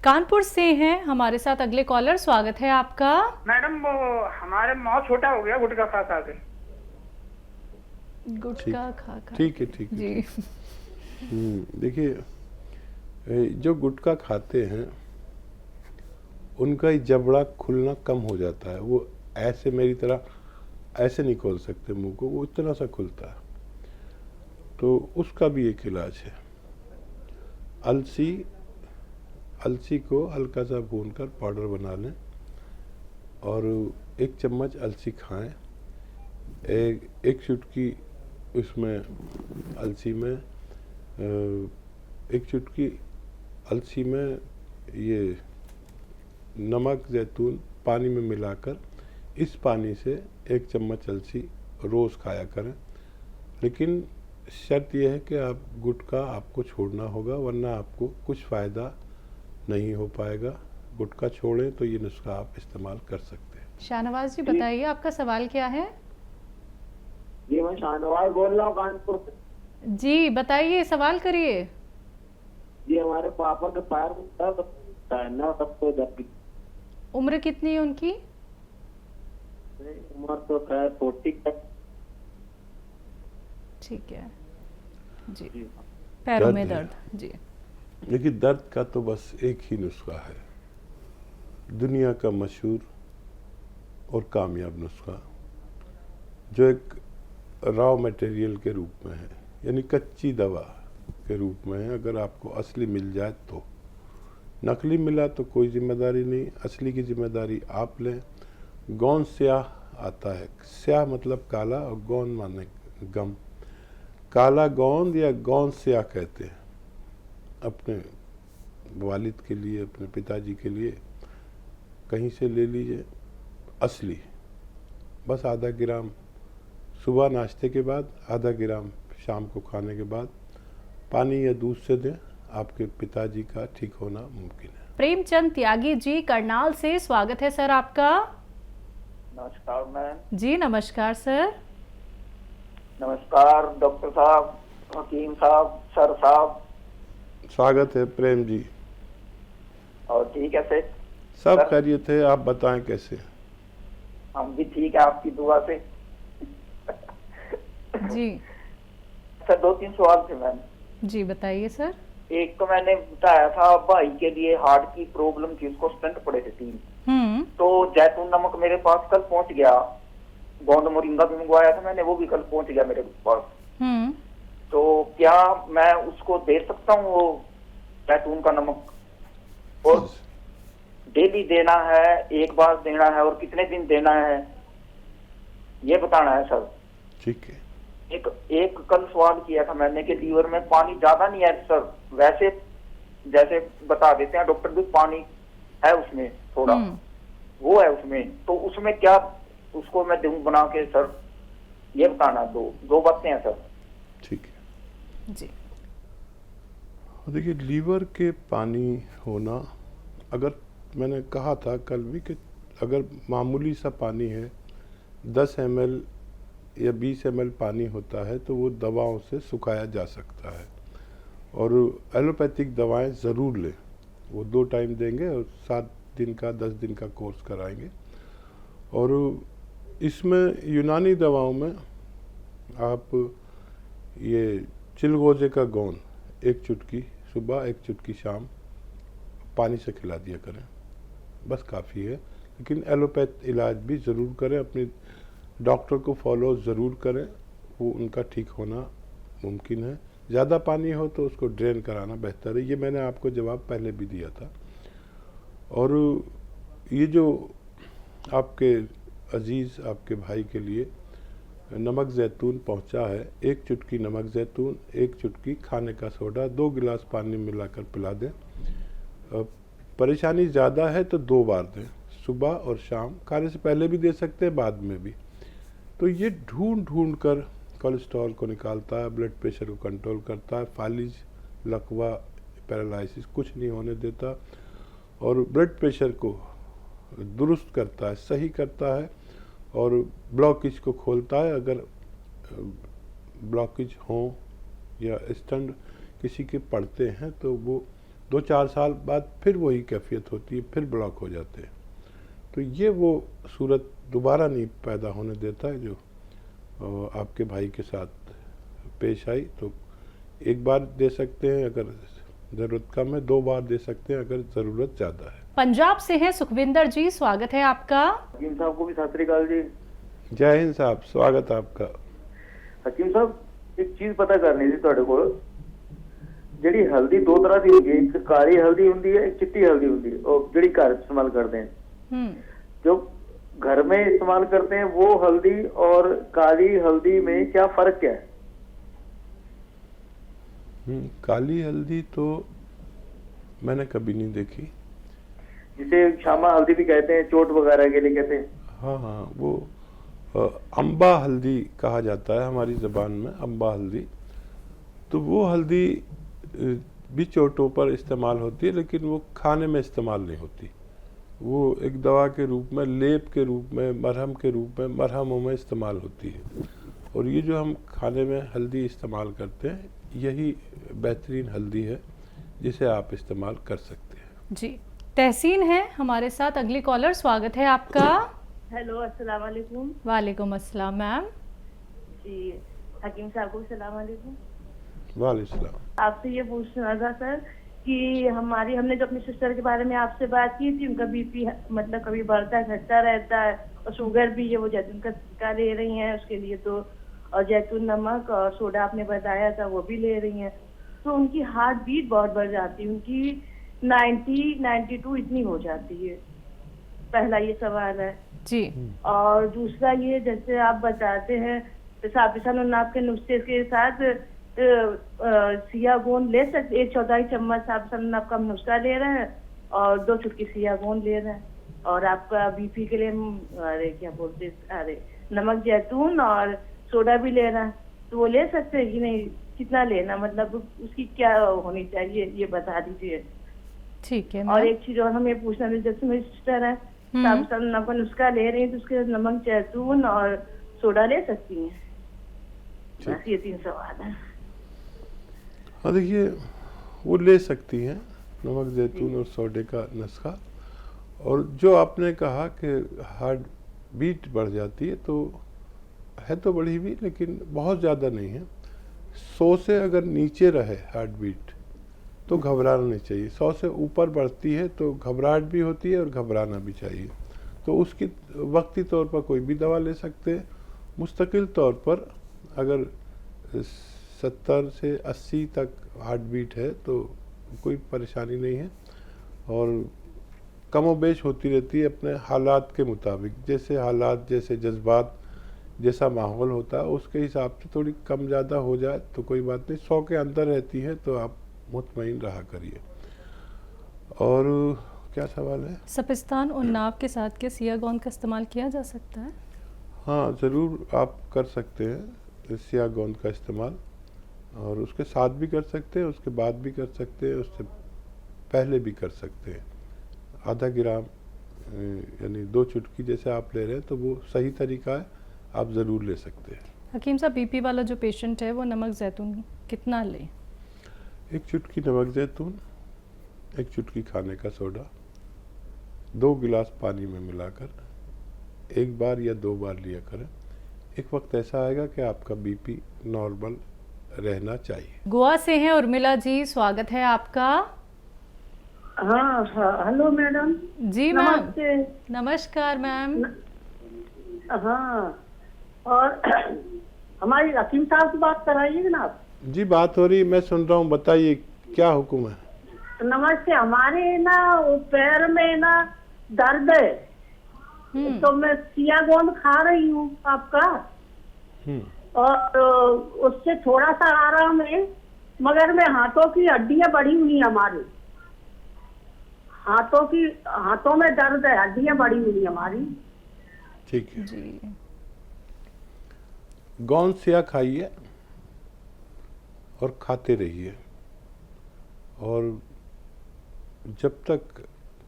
कानपुर से हैं हमारे साथ अगले कॉलर। स्वागत है आपका। मैडम वो हमारे माँ छोटा हो गया गुटखा खा खा के। गुटखा खा खा ठीक है के। ठीक है जी। ठीक देखिए, जो गुटखा खाते हैं उनका ये जबड़ा खुलना कम हो जाता है। वो ऐसे मेरी तरह ऐसे नहीं खोल सकते मुंह को, वो इतना सा खुलता है। तो उसका भी एक इलाज है। अलसी अलसी को हल्का सा भूनकर पाउडर बना लें और 1 चम्मच अलसी खाएं। एक चुटकी उसमें अलसी में 1 चुटकी अलसी में ये नमक जैतून पानी में मिलाकर इस पानी से 1 चम्मच अलसी रोज़ खाया करें। लेकिन शर्त यह है कि आप गुटखा आपको छोड़ना होगा, वरना आपको कुछ फ़ायदा नहीं हो पाएगा। गुटखा छोड़ें तो ये नुस्खा आप इस्तेमाल कर सकते हैं। शाहनवाज जी बताइए आपका सवाल क्या है। जी मैं शाहनवाज बोल रहा हूँ कानपुर से। जी बताइए, सवाल करिए। जी हमारे पापा के पैर में दर्द होता है ना, सबको दर्द। उम्र कितनी है उनकी। उम्र तो खैर 40 तक। ठीक है जी। पैरों में दर्द दर्द। जी। देखिए, दर्द का तो बस एक ही नुस्खा है, दुनिया का मशहूर और कामयाब नुस्खा, जो एक रॉ मटेरियल के रूप में है, यानी कच्ची दवा के रूप में है। अगर आपको असली मिल जाए तो, नकली मिला तो कोई जिम्मेदारी नहीं, असली की जिम्मेदारी आप लें। गौन स्याह आता है, स्याह मतलब काला और गौन माने गम। काला गोंद या गोंद स्याह कहते हैं। अपने वालिद के लिए, अपने पिताजी के लिए कहीं से ले लीजिए असली। बस आधा ग्राम सुबह नाश्ते के बाद, आधा ग्राम शाम को खाने के बाद पानी या दूध से दें। आपके पिताजी का ठीक होना मुमकिन है। प्रेमचंद त्यागी जी करनाल से, स्वागत है सर आपका। नमस्कार मैम। जी नमस्कार सर। नमस्कार डॉक्टर साहब, हकीम साहब, सर साहब। स्वागत है प्रेम जी। और ठीक है सर। सब सर। खैरियत है, आप बताएं कैसे। हम भी ठीक है आपकी दुआ से। जी। सर 2-3 सवाल थे मैम। जी बताइए सर। एक तो मैंने बताया था भाई के लिए हार्ट की प्रॉब्लम थी, उसको स्टंट पड़े थे 3। तो जैतून नमक मेरे पास कल पहुंच गया। गोंद मोरिंगा भी मंगवाया था मैंने, वो भी कल पहुंच गया मेरे पास। तो क्या मैं उसको दे सकता हूँ वो जैतून का नमक? और डेली देना है, एक बार देना है, और कितने दिन देना है ये बताना है सर। ठीक है। एक कल सवाल किया था मैंने कि लीवर में पानी ज्यादा नहीं है सर, वैसे जैसे बता देते हैं डॉक्टर भी पानी है उसमें थोड़ा, वो है उसमें, तो उसमें क्या उसको मैं दूं बना के सर, ये बताना। दो बातें हैं सर। ठीक है जी। देखिए, लीवर के पानी होना, अगर मैंने कहा था कल भी कि अगर मामूली सा पानी है, 10 ml या 20 ml पानी होता है, तो वो दवाओं से सुखाया जा सकता है। और एलोपैथिक दवाएं ज़रूर लें। वो 2 टाइम देंगे और 7 दिन का 10 दिन का कोर्स कराएंगे। और इसमें यूनानी दवाओं में आप ये चिलगोजे का गोंद 1 चुटकी सुबह 1 चुटकी शाम पानी से खिला दिया करें, बस काफ़ी है। लेकिन एलोपैथ इलाज भी ज़रूर करें, अपने डॉक्टर को फॉलो ज़रूर करें, वो उनका ठीक होना मुमकिन है। ज़्यादा पानी हो तो उसको ड्रेन कराना बेहतर है। ये मैंने आपको जवाब पहले भी दिया था। और ये जो आपके अजीज़ आपके भाई के लिए नमक ज़ैतून पहुंचा है, 1 चुटकी नमक ज़ैतून, 1 चुटकी खाने का सोडा, 2 गिलास पानी मिलाकर पिला दें। परेशानी ज़्यादा है तो 2 बार दें, सुबह और शाम। खाने से पहले भी दे सकते हैं, बाद में भी। तो ये ढूंढ कर कोलेस्ट्रॉल को निकालता है, ब्लड प्रेशर को कंट्रोल करता है, फालिज, लकवा, पैरालिसिस कुछ नहीं होने देता, और ब्लड प्रेशर को दुरुस्त करता है, सही करता है, और ब्लॉकेज को खोलता है। अगर ब्लॉकेज हो या स्टंट किसी के पड़ते हैं तो वो 2-4 साल बाद फिर वही कैफियत होती है, फिर ब्लॉक हो जाते हैं। तो ये वो सूरत दोबारा नहीं पैदा होने देता है जो आपके भाई के साथ पेश आई। तो एक बार दे सकते हैं अगर ज़रूरत कम है, 2 बार दे सकते हैं अगर ज़रूरत ज़्यादा है। पंजाब से हैं सुखविंदर जी, स्वागत है आपका। हकीम साहब को भी सत श्री अकाल जी। जय हिंद साहब, स्वागत है आपका। हकीम साहब, एक चीज पता करनी थी ਤੁਹਾਡੇ ਕੋਲ। ਜਿਹੜੀ ਹਲਦੀ ਦੋ ਤਰ੍ਹਾਂ ਦੀ ਹੁੰਦੀ ਹੈ, ਇੱਕ ਕਾਲੀ ਹਲਦੀ ਹੁੰਦੀ है, एक चिट्टी हल्दी ਹੁੰਦੀ है। और ਜਿਹੜੀ घर इस्तेमाल करते हैं, जो घर में इस्तेमाल करते हैं वो हल्दी और काली हल्दी में क्या फर्क क्या है? काली हल्दी तो मैंने कभी नहीं देखी, जिसे शामा हल्दी भी कहते हैं, चोट वगैरह के लिए कहते हैं। हाँ हाँ, वो अम्बा हल्दी कहा जाता है हमारी ज़बान में, अम्बा हल्दी। तो वो हल्दी भी चोटों पर इस्तेमाल होती है, लेकिन वो खाने में इस्तेमाल नहीं होती। वो एक दवा के रूप में, लेप के रूप में, मरहम के रूप में, मरहमों में इस्तेमाल होती है। और ये जो हम खाने में हल्दी इस्तेमाल करते हैं, यही बेहतरीन हल्दी है जिसे आप इस्तेमाल कर सकते हैं। जी, तहसीन है हमारे साथ, अगली कॉलर, स्वागत है आपका। हेलो, अस्सलाम वालेकुम। वालेकुम अस्सलाम मैम। जी, हकीम साहब को सलाम वालेकुम। वालेकुम सलाम। आपसे ये पूछना था सर कि हमने जो अपनी सिस्टर के बारे में आपसे बात की थी, उनका बीपी मतलब कभी बढ़ता घटता रहता है, और शुगर भी है, वो जैतून का सिक्का ले रही हैं उसके लिए, तो और जैतून नमक और सोडा आपने बताया था वो भी ले रही हैं। तो उनकी हार्ट बीट बहुत बढ़ जाती है, उनकी 90-92 इतनी हो जाती है। पहला ये सवाल है जी। और दूसरा ये, जैसे आप बताते हैं साबिसानुन्नाब के नुस्खे के साथ सिया गोंद ले सकते, 1/4 चम्मच साबिसानुन्नाब का नुस्खा ले रहे हैं और 2 चुटकी सिया गोंद ले रहे हैं, और आपका बीपी के लिए अरे क्या बोलते, अरे नमक जैतून और सोडा भी ले रहा है, तो वो ले सकते हैं कि नहीं? कितना लेना, मतलब उसकी क्या होनी चाहिए, ये बता दीजिए। ठीक है। और एक चीज और हमें पूछना था, जैसे मेरी सिस्टर है साबिसानुन्नाब का नुस्खा ले रही है, तो उसके नमक जैतून और सोडा ले सकती हैं? बस ये 3 सवाल है। हाँ, देखिए, वो ले सकती हैं नमक जैतून और सोडे का नुस्खा। और जो आपने कहा कि हार्ट बीट बढ़ जाती है, तो है तो बढ़ी हुई, लेकिन बहुत ज़्यादा नहीं है। 100 से अगर नीचे रहे हार्ट बीट तो घबराना नहीं चाहिए। 100 से ऊपर बढ़ती है तो घबराहट भी होती है और घबराना भी चाहिए। तो उसकी वक्ती तौर पर कोई भी दवा ले सकते हैं। मुस्तकिल तौर पर अगर 70 से 80 तक हार्ट बीट है तो कोई परेशानी नहीं है, और कमोबेश होती रहती है अपने हालात के मुताबिक। जैसे हालात, जैसे जज्बात, जैसा माहौल होता है उसके हिसाब से थोड़ी कम ज़्यादा हो जाए तो कोई बात नहीं। 100 के अंदर रहती है तो आप मुतमईन रहा करिए। और क्या सवाल है? सपिस्तान उन्नाव के साथ के सिया गोंद का इस्तेमाल किया जा सकता है? हाँ, ज़रूर आप कर सकते हैं सिया गोंद का इस्तेमाल, और उसके साथ भी कर सकते हैं, उसके बाद भी कर सकते हैं, उससे पहले भी कर सकते हैं। आधा ग्राम यानी 2 चुटकी जैसे आप ले रहे हैं तो वो सही तरीका है, आप ज़रूर ले सकते हैं। हकीम साहब, बीपी वाला जो पेशेंट है वो नमक जैतून कितना ले? 1 चुटकी नमक जैतून, 1 चुटकी खाने का सोडा, 2 गिलास पानी में मिलाकर 1 बार या 2 बार लिया करें। एक वक्त ऐसा आएगा कि आपका बीपी नॉर्मल रहना चाहिए। गोवा से हैं उर्मिला जी, स्वागत है आपका। हाँ हाँ, हेलो मैडम। जी मैम, नमस्ते। नमस्कार मैम। हाँ, और हमारी हकीम साहब से बात कराइए ना आप। जी, बात हो रही, मैं सुन रहा हूँ, बताइए क्या हुक्म है? नमस्ते। हमारे ना वो पैर में ना दर्द है, तो मैं सिया गोंद खा रही हूँ आपका, और उससे थोड़ा सा आराम है, मगर मैं हाथों की हड्डियां बढ़ी हुई हैं, हमारी हाथों में दर्द है, हड्डियां बढ़ी हुई हैं हमारी। ठीक है जी। गोंद सिया खाइए और खाते रहिए, और जब तक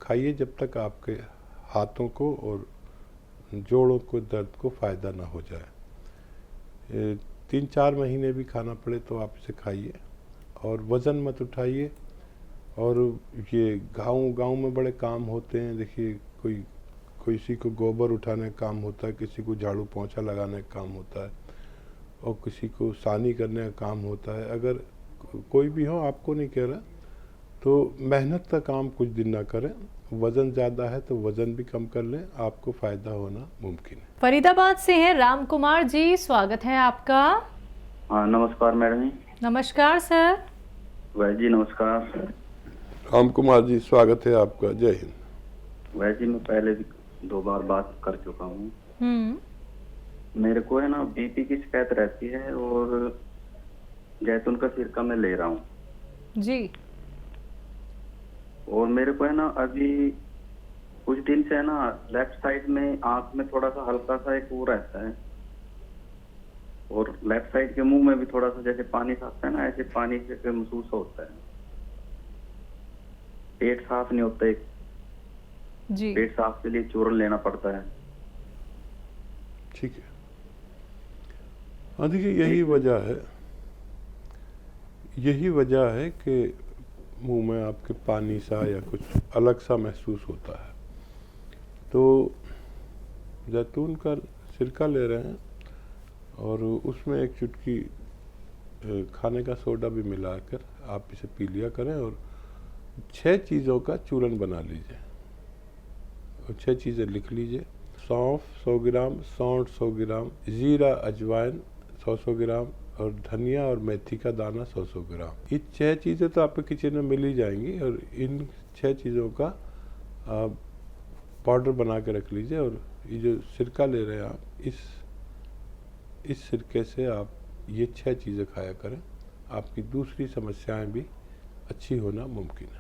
खाइए जब तक आपके हाथों को और जोड़ों को दर्द को फ़ायदा ना हो जाए। 3-4 महीने भी खाना पड़े तो आप इसे खाइए, और वज़न मत उठाइए, और ये गांव में बड़े काम होते हैं। देखिए, किसी को गोबर उठाने का काम होता है, किसी को झाड़ू पोंछा लगाने का काम होता है, और किसी को सानी करने का काम होता है। अगर कोई भी हो, आपको नहीं कह रहा, तो मेहनत का काम कुछ दिन ना करें। वज़न ज़्यादा है तो वज़न भी कम कर लें, आपको फ़ायदा होना मुमकिन है। फरीदाबाद से हैं राम कुमार जी, स्वागत है आपका। हाँ, नमस्कार मैडम जी। नमस्कार सर। वैद जी नमस्कार। राम कुमार जी, स्वागत है आपका। जय हिंद। वैद जी, मैं पहले भी 2 बार बात कर चुका हूँ। मेरे को है ना बीपी की शिकायत रहती है, और जैतून का सिरका मैं ले रहा हूँ जी। और मेरे को है ना अभी कुछ दिन से है ना लेफ्ट साइड में आंख में थोड़ा सा हल्का सा एक वो रहता है, और लेफ्ट साइड के मुंह में भी थोड़ा सा जैसे पानी आता है ना, ऐसे पानी से महसूस होता है। पेट साफ नहीं होता है जी। पेट साफ के लिए चूर्ण लेना पड़ता है। ठीक है। हाँ, देखिए, यही वजह है कि मुंह में आपके पानी सा या कुछ अलग सा महसूस होता है। तो जैतून का सिरका ले रहे हैं, और उसमें एक चुटकी खाने का सोडा भी मिलाकर आप इसे पी लिया करें, और 6 चीज़ों का चूर्ण बना लीजिए, और 6 चीज़ें लिख लीजिए। सौंफ 100 ग्राम, सौंठ 100 ग्राम, जीरा अजवाइन 100 ग्राम, और धनिया और मेथी का दाना 100 ग्राम। ये 6 चीज़ें तो आपके किचन में मिल ही जाएंगी, और इन 6 चीज़ों का आप पाउडर बना के रख लीजिए। और ये जो सिरका ले रहे हैं आप, इस सिरके से आप ये 6 चीज़ें खाया करें, आपकी दूसरी समस्याएं भी अच्छी होना मुमकिन है।